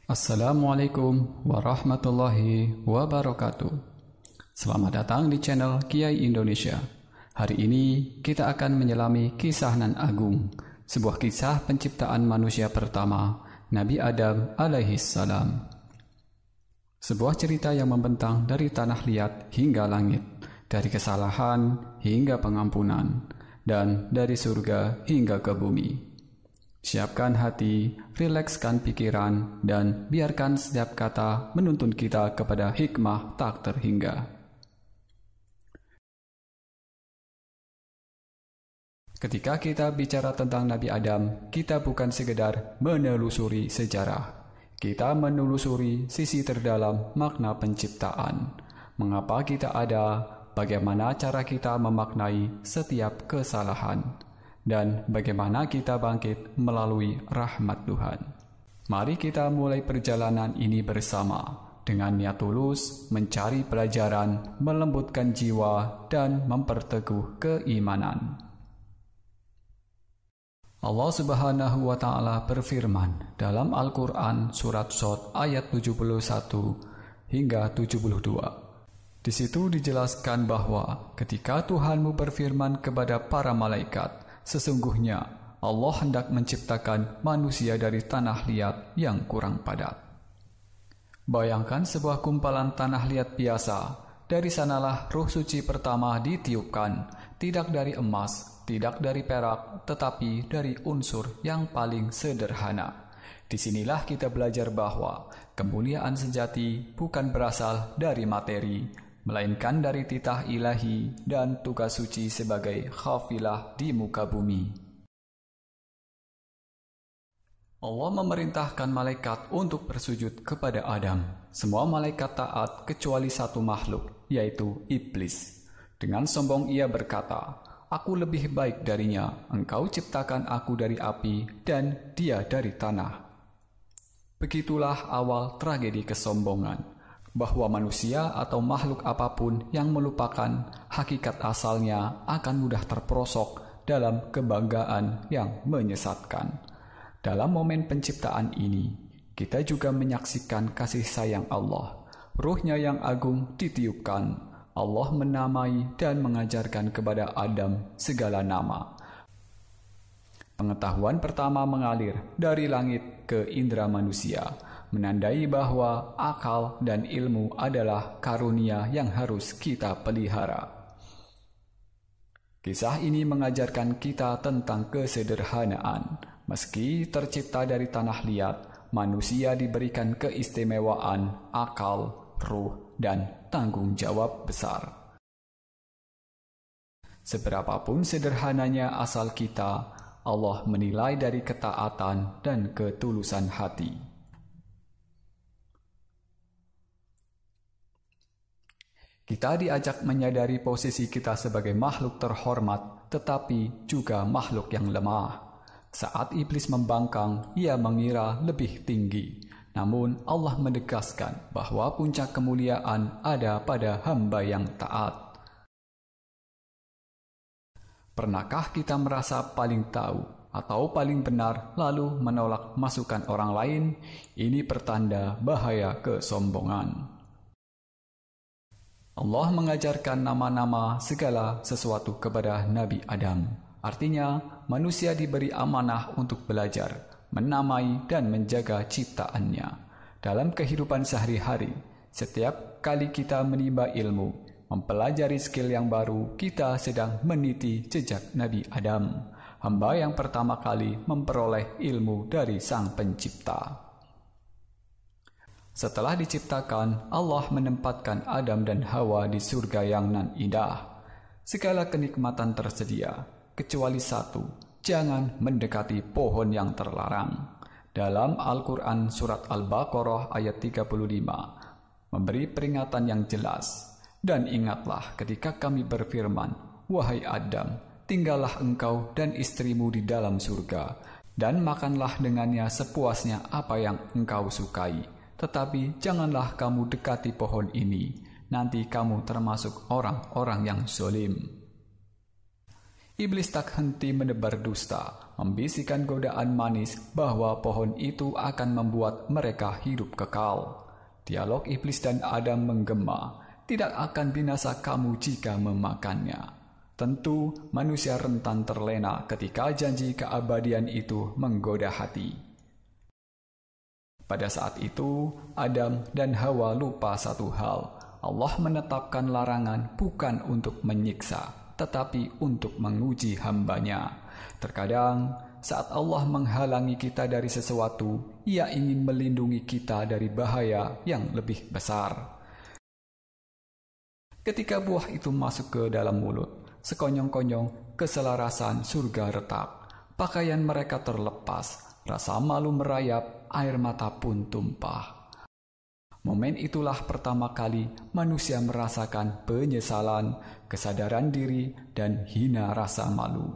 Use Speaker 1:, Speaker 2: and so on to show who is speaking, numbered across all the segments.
Speaker 1: Assalamualaikum warahmatullahi wabarakatuh. Selamat datang di channel Kiai Indonesia. Hari ini kita akan menyelami kisah nan agung, sebuah kisah penciptaan manusia pertama, Nabi Adam alaihissalam. Sebuah cerita yang membentang dari tanah liat hingga langit, dari kesalahan hingga pengampunan, dan dari surga hingga ke bumi. Siapkan hati, rilekskan pikiran, dan biarkan setiap kata menuntun kita kepada hikmah tak terhingga. Ketika kita bicara tentang Nabi Adam, kita bukan sekedar menelusuri sejarah. Kita menelusuri sisi terdalam makna penciptaan. Mengapa kita ada, bagaimana cara kita memaknai setiap kesalahan, dan bagaimana kita bangkit melalui rahmat Tuhan. Mari kita mulai perjalanan ini bersama dengan niat tulus, mencari pelajaran, melembutkan jiwa, dan memperteguh keimanan. Allah Subhanahu wa Ta'ala berfirman dalam Al-Quran surat Shad ayat 71 hingga 72. Di situ dijelaskan bahwa ketika Tuhanmu berfirman kepada para malaikat, sesungguhnya Allah hendak menciptakan manusia dari tanah liat yang kurang padat. Bayangkan sebuah kumpalan tanah liat biasa. Dari sanalah ruh suci pertama ditiupkan, tidak dari emas, tidak dari perak, tetapi dari unsur yang paling sederhana. Disinilah kita belajar bahwa kemuliaan sejati bukan berasal dari materi, melainkan dari titah ilahi dan tugas suci sebagai khafilah di muka bumi. Allah memerintahkan malaikat untuk bersujud kepada Adam. Semua malaikat taat kecuali satu makhluk, yaitu iblis. Dengan sombong ia berkata, "Aku lebih baik darinya, engkau ciptakan aku dari api dan dia dari tanah." Begitulah awal tragedi kesombongan, bahwa manusia atau makhluk apapun yang melupakan hakikat asalnya akan mudah terperosok dalam kebanggaan yang menyesatkan. Dalam momen penciptaan ini, kita juga menyaksikan kasih sayang Allah. Ruhnya yang agung ditiupkan. Allah menamai dan mengajarkan kepada Adam segala nama. Pengetahuan pertama mengalir dari langit ke indera manusia, menandai bahwa akal dan ilmu adalah karunia yang harus kita pelihara. Kisah ini mengajarkan kita tentang kesederhanaan. Meski tercipta dari tanah liat, manusia diberikan keistimewaan akal, ruh, dan tanggung jawab besar. Seberapapun sederhananya asal kita, Allah menilai dari ketaatan dan ketulusan hati. Kita diajak menyadari posisi kita sebagai makhluk terhormat, tetapi juga makhluk yang lemah. Saat iblis membangkang, ia mengira lebih tinggi. Namun Allah menegaskan bahwa puncak kemuliaan ada pada hamba yang taat. Pernahkah kita merasa paling tahu atau paling benar lalu menolak masukan orang lain? Ini pertanda bahaya kesombongan. Allah mengajarkan nama-nama segala sesuatu kepada Nabi Adam. Artinya, manusia diberi amanah untuk belajar, menamai dan menjaga ciptaannya. Dalam kehidupan sehari-hari, setiap kali kita menimba ilmu, mempelajari skill yang baru, kita sedang meniti jejak Nabi Adam, hamba yang pertama kali memperoleh ilmu dari Sang Pencipta. Setelah diciptakan, Allah menempatkan Adam dan Hawa di surga yang nan indah. Segala kenikmatan tersedia, kecuali satu, jangan mendekati pohon yang terlarang. Dalam Al-Quran Surat Al-Baqarah ayat 35, memberi peringatan yang jelas. Dan ingatlah ketika kami berfirman, "Wahai Adam, tinggallah engkau dan istrimu di dalam surga, dan makanlah dengannya sepuasnya apa yang engkau sukai. Tetapi janganlah kamu dekati pohon ini, nanti kamu termasuk orang-orang yang zalim." Iblis tak henti menebar dusta, membisikkan godaan manis bahwa pohon itu akan membuat mereka hidup kekal. Dialog iblis dan Adam menggema, "Tidak akan binasa kamu jika memakannya." Tentu manusia rentan terlena ketika janji keabadian itu menggoda hati. Pada saat itu, Adam dan Hawa lupa satu hal. Allah menetapkan larangan bukan untuk menyiksa, tetapi untuk menguji hamba-Nya. Terkadang, saat Allah menghalangi kita dari sesuatu, Ia ingin melindungi kita dari bahaya yang lebih besar. Ketika buah itu masuk ke dalam mulut, sekonyong-konyong keselarasan surga retak. Pakaian mereka terlepas, rasa malu merayap, air mata pun tumpah. Momen itulah pertama kali manusia merasakan penyesalan, kesadaran diri, dan hina rasa malu.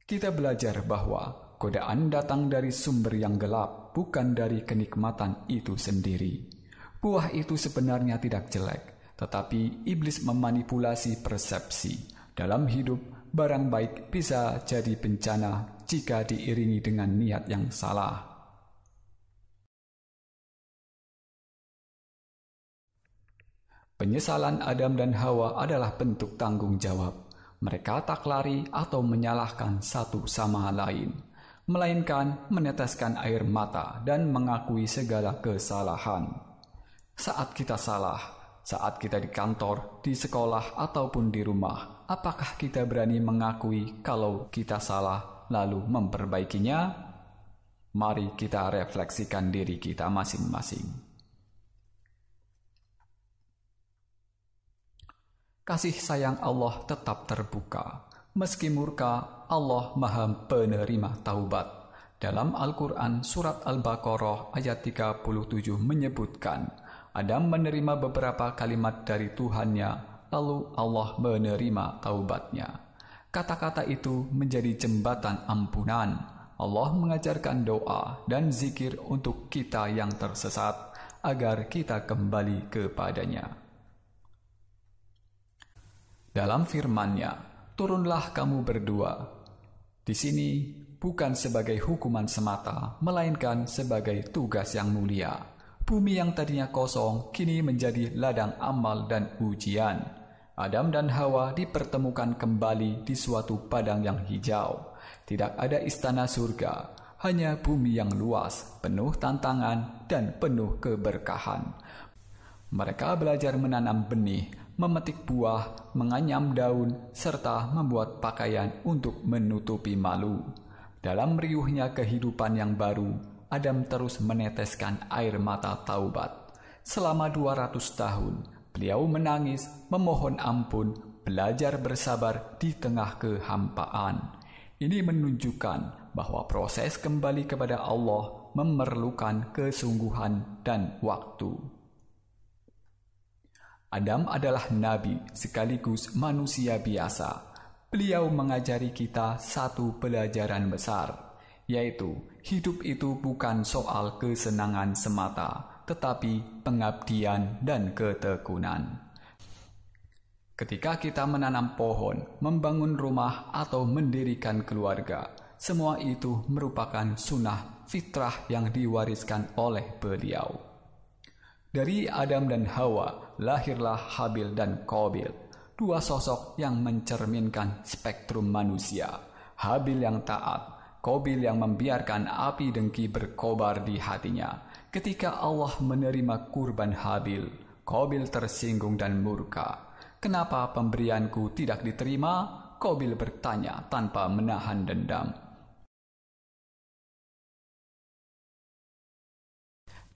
Speaker 1: Kita belajar bahwa godaan datang dari sumber yang gelap, bukan dari kenikmatan itu sendiri. Buah itu sebenarnya tidak jelek, tetapi iblis memanipulasi persepsi. Dalam hidup, barang baik bisa jadi bencana jika diiringi dengan niat yang salah. Penyesalan Adam dan Hawa adalah bentuk tanggung jawab. Mereka tak lari atau menyalahkan satu sama lain, melainkan meneteskan air mata dan mengakui segala kesalahan. Saat kita salah, saat kita di kantor, di sekolah, ataupun di rumah, apakah kita berani mengakui kalau kita salah lalu memperbaikinya? Mari kita refleksikan diri kita masing-masing. Kasih sayang Allah tetap terbuka. Meski murka, Allah Maha Penerima Taubat. Dalam Al-Quran Surat Al-Baqarah ayat 37 menyebutkan, Adam menerima beberapa kalimat dari Tuhannya, lalu Allah menerima taubatnya. Kata-kata itu menjadi jembatan ampunan. Allah mengajarkan doa dan zikir untuk kita yang tersesat, agar kita kembali kepadanya. Dalam firman-Nya, turunlah kamu berdua. Di sini bukan sebagai hukuman semata, melainkan sebagai tugas yang mulia. Bumi yang tadinya kosong, kini menjadi ladang amal dan ujian. Adam dan Hawa dipertemukan kembali di suatu padang yang hijau. Tidak ada istana surga, hanya bumi yang luas, penuh tantangan dan penuh keberkahan. Mereka belajar menanam benih, memetik buah, menganyam daun, serta membuat pakaian untuk menutupi malu. Dalam riuhnya kehidupan yang baru, Adam terus meneteskan air mata taubat. Selama 200 tahun, beliau menangis, memohon ampun, belajar bersabar di tengah kehampaan. Ini menunjukkan bahwa proses kembali kepada Allah memerlukan kesungguhan dan waktu. Adam adalah nabi sekaligus manusia biasa. Beliau mengajari kita satu pelajaran besar, yaitu hidup itu bukan soal kesenangan semata, tetapi pengabdian dan ketekunan. Ketika kita menanam pohon, membangun rumah, atau mendirikan keluarga, semua itu merupakan sunnah fitrah yang diwariskan oleh beliau. Dari Adam dan Hawa lahirlah Habil dan Qabil, dua sosok yang mencerminkan spektrum manusia. Habil yang taat, Qabil yang membiarkan api dengki berkobar di hatinya. Ketika Allah menerima kurban Habil, Qabil tersinggung dan murka. "Kenapa pemberianku tidak diterima?" Qabil bertanya tanpa menahan dendam.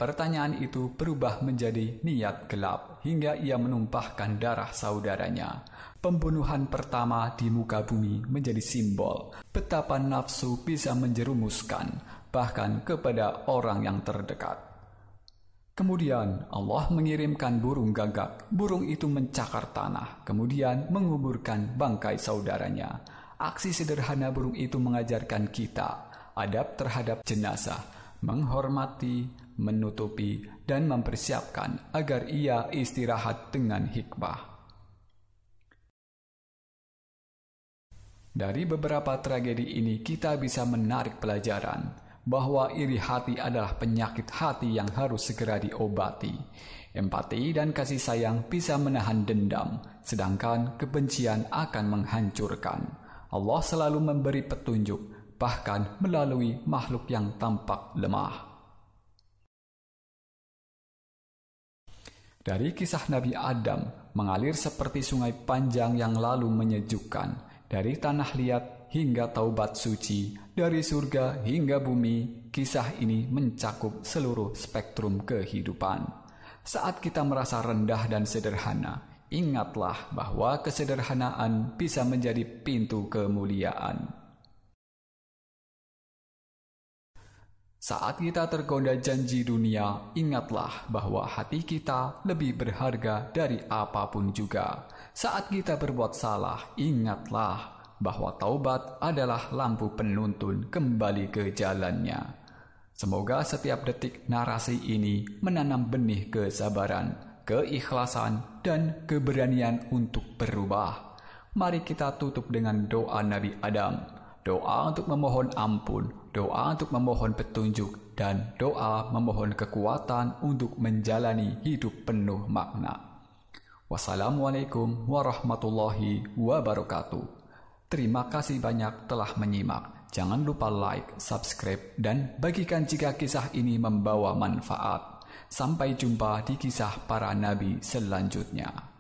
Speaker 1: Pertanyaan itu berubah menjadi niat gelap hingga ia menumpahkan darah saudaranya. Pembunuhan pertama di muka bumi menjadi simbol betapa nafsu bisa menjerumuskan bahkan kepada orang yang terdekat. Kemudian Allah mengirimkan burung gagak. Burung itu mencakar tanah, kemudian menguburkan bangkai saudaranya. Aksi sederhana burung itu mengajarkan kita adab terhadap jenazah, menghormati, menutupi, dan mempersiapkan agar ia istirahat dengan hikmah. Dari beberapa tragedi ini kita bisa menarik pelajaran bahwa iri hati adalah penyakit hati yang harus segera diobati. Empati dan kasih sayang bisa menahan dendam, sedangkan kebencian akan menghancurkan. Allah selalu memberi petunjuk, bahkan melalui makhluk yang tampak lemah. Dari kisah Nabi Adam mengalir seperti sungai panjang yang lalu menyejukkan. Dari tanah liat hingga taubat suci, dari surga hingga bumi, kisah ini mencakup seluruh spektrum kehidupan. Saat kita merasa rendah dan sederhana, ingatlah bahwa kesederhanaan bisa menjadi pintu kemuliaan. Saat kita tergoda janji dunia, ingatlah bahwa hati kita lebih berharga dari apapun juga. Saat kita berbuat salah, ingatlah bahwa taubat adalah lampu penuntun kembali ke jalannya. Semoga setiap detik narasi ini menanam benih kesabaran, keikhlasan, dan keberanian untuk berubah. Mari kita tutup dengan doa Nabi Adam. Doa untuk memohon ampun, doa untuk memohon petunjuk, dan doa memohon kekuatan untuk menjalani hidup penuh makna. Wassalamualaikum warahmatullahi wabarakatuh. Terima kasih banyak telah menyimak. Jangan lupa like, subscribe, dan bagikan jika kisah ini membawa manfaat. Sampai jumpa di kisah para nabi selanjutnya.